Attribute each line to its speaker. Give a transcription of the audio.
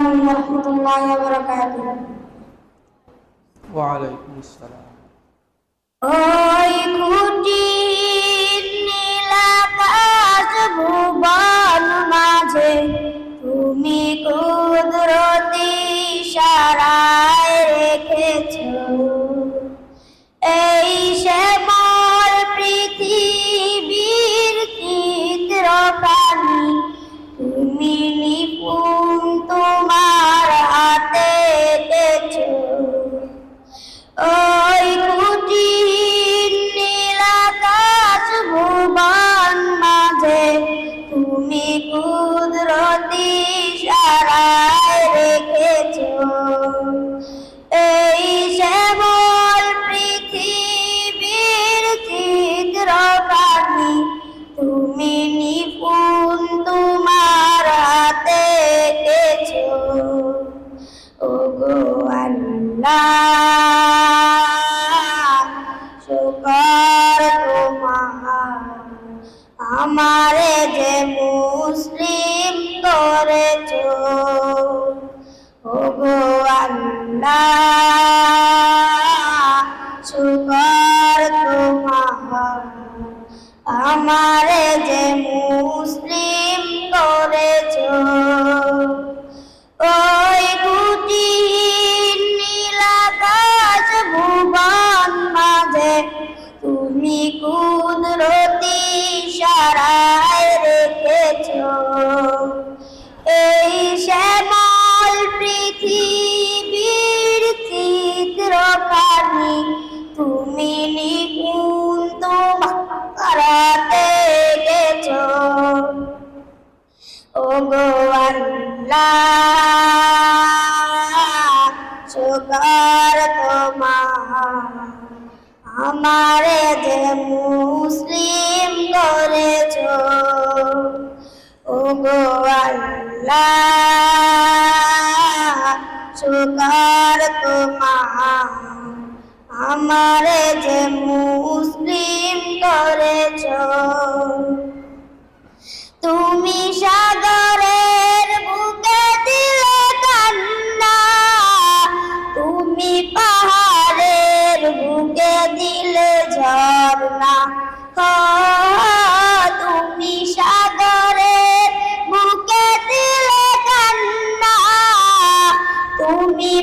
Speaker 1: রহমতুল্লাহি ওয়া বারাকাতুহু।
Speaker 2: ওয়া আলাইকুম আসসালাম।
Speaker 1: ওই কুটির নীলাকাশ ভুবন মাঝে তুমি কুদরতি ইশারায় রেখেছো এই শ্যামল পৃথিবীর চিত্রখানি তুমি নিপুণ তোমার হাতে এঁকেছো। ওই কুটির নীলাকাশ ভুবন মাঝে তুমি কুদরতি ইশারায় রেখেছো এই শ্যামল পৃথিবীর চিত্রখানি তুমি নিপুণ তোমার হাতে এঁকেছো। ওগো আল্লাহ শুকর তোমার আমারে যে মুসলিম করেছো। ওগো আল্লাহ শুকর তোমার আমারে যে মুসলিম করেছো। ওই কুটির নীলাকাশ ভুবন মাঝে তুমি কুদরতি ইশারায় রেখেছো এই শ্যামল পৃথিবীর চিত্রখানি তুমি নিপুণ তোমার হাতে এঁকেছো। ওগো আল্লাহ শুকর তোমার আমারে যে মুসলিম করেছো। ওগো আল্লাহ শুকর তোমার আমারে যে মুসলিম করেছো। তুমি সাগরের বুকে দিলে কান্না তুমি পাহাড়ের বুকে দিলে ঝর্ণা। তুমি সাগরের বুকে দিলে কান্না তুমি